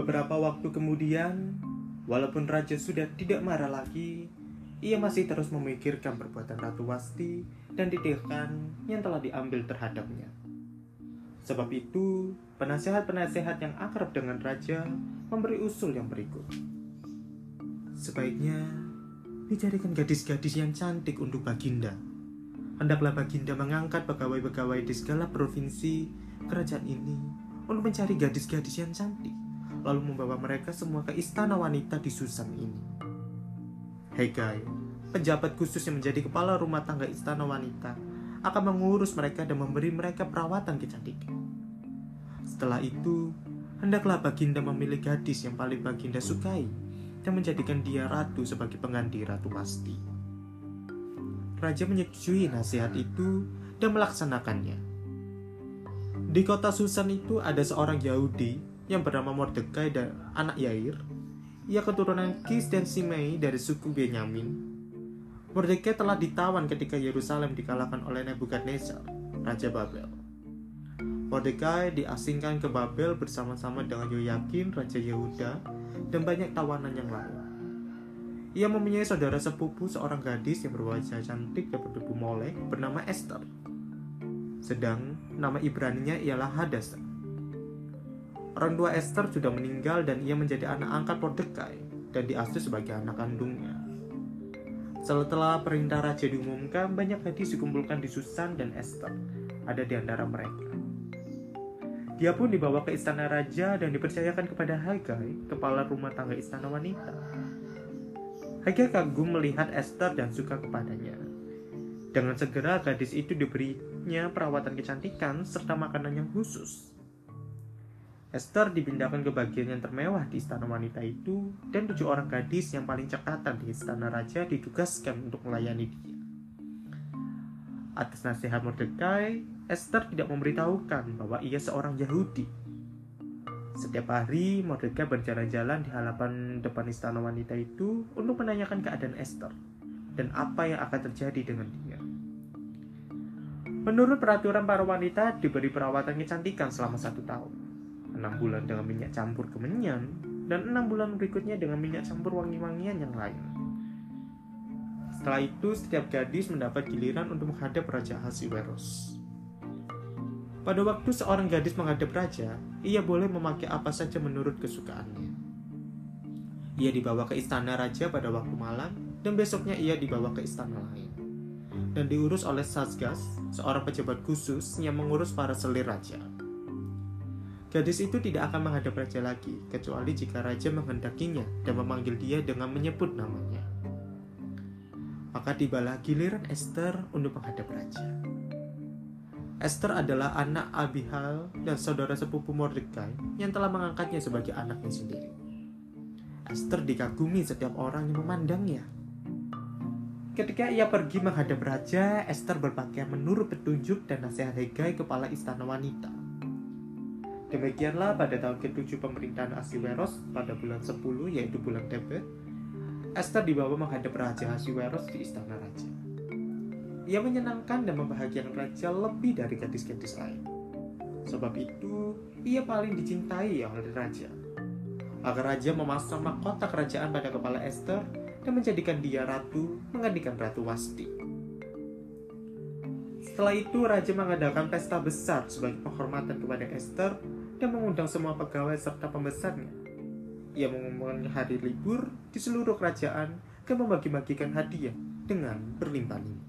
Beberapa waktu kemudian, walaupun raja sudah tidak marah lagi, ia masih terus memikirkan perbuatan Ratu Wasti dan didikan yang telah diambil terhadapnya. Sebab itu, penasehat-penasehat yang akrab dengan raja memberi usul yang berikut. Sebaiknya dicarikan gadis-gadis yang cantik untuk Baginda. Hendaklah Baginda mengangkat pegawai-pegawai di segala provinsi kerajaan ini untuk mencari gadis-gadis yang cantik, lalu membawa mereka semua ke istana wanita di Susan ini. Hegai, pejabat khusus yang menjadi kepala rumah tangga istana wanita, akan mengurus mereka dan memberi mereka perawatan kecantikan. Setelah itu, hendaklah Baginda memilih gadis yang paling Baginda sukai dan menjadikan dia ratu sebagai pengganti Ratu Wasti. Raja menyetujui nasihat itu dan melaksanakannya. Di kota Susan itu ada seorang Yahudi yang bernama Mordekai dan anak Yair. Ia keturunan Kis dan Simei dari suku Benyamin. Mordekai telah ditawan ketika Yerusalem dikalahkan oleh Nebukadnezar, Raja Babel. Mordekai diasingkan ke Babel bersama-sama dengan Yoyakin, Raja Yehuda, dan banyak tawanan yang lain. Ia mempunyai saudara sepupu seorang gadis yang berwajah cantik dan bertubuh molek bernama Esther. Sedang nama Ibraninya ialah Hadassah. Orang tua Esther sudah meninggal dan ia menjadi anak angkat Mordekai dan diasuh sebagai anak kandungnya. Setelah perintah raja diumumkan, banyak gadis dikumpulkan di Susan dan Esther ada di antara mereka. Dia pun dibawa ke istana raja dan dipercayakan kepada Hegai, kepala rumah tangga istana wanita. Hegai kagum melihat Esther dan suka kepadanya. Dengan segera gadis itu diberinya perawatan kecantikan serta makanan yang khusus. Esther dipindahkan ke bagian yang termewah di istana wanita itu, dan 7 orang gadis yang paling cekatan di istana raja ditugaskan untuk melayani dia. Atas nasihat Mordekai, Esther tidak memberitahukan bahwa ia seorang Yahudi. Setiap hari, Mordekai berjalan-jalan di halaman depan istana wanita itu untuk menanyakan keadaan Esther dan apa yang akan terjadi dengan dia. Menurut peraturan, para wanita diberi perawatan kecantikan selama 1 tahun. 6 bulan dengan minyak campur kemenyan, dan 6 bulan berikutnya dengan minyak campur wangi-wangian yang lain. Setelah itu, setiap gadis mendapat giliran untuk menghadap Raja Ahasuerus. Pada waktu seorang gadis menghadap raja, ia boleh memakai apa saja menurut kesukaannya. Ia dibawa ke istana raja pada waktu malam, dan besoknya ia dibawa ke istana lain, dan diurus oleh Sasgas, seorang pejabat khusus yang mengurus para selir raja. Gadis itu tidak akan menghadap raja lagi, kecuali jika raja menghendakinya dan memanggil dia dengan menyebut namanya. Maka tibalah giliran Esther untuk menghadap raja. Esther adalah anak Abihail dan saudara sepupu Mordekai yang telah mengangkatnya sebagai anaknya sendiri. Esther dikagumi setiap orang yang memandangnya. Ketika ia pergi menghadap raja, Esther berpakaian menurut petunjuk dan nasihat Hegai, kepala istana wanita. Demikianlah pada tahun ke-7 pemerintahan Ahasuerus pada bulan 10, yaitu bulan Tebet, Esther dibawa menghadap Raja Ahasuerus di istana raja. Ia menyenangkan dan membahagiakan raja lebih dari gadis-gadis lain. Sebab itu, ia paling dicintai oleh raja. Maka raja memasang mahkota kerajaan pada kepala Esther dan menjadikan dia ratu, menggantikan Ratu Wasti. Setelah itu, raja mengadakan pesta besar sebagai penghormatan kepada Esther dan mengundang semua pegawai serta pembesarnya. Ia mengumumkan hari libur di seluruh kerajaan dan membagi-bagikan hadiah dengan berlimpah-limpah.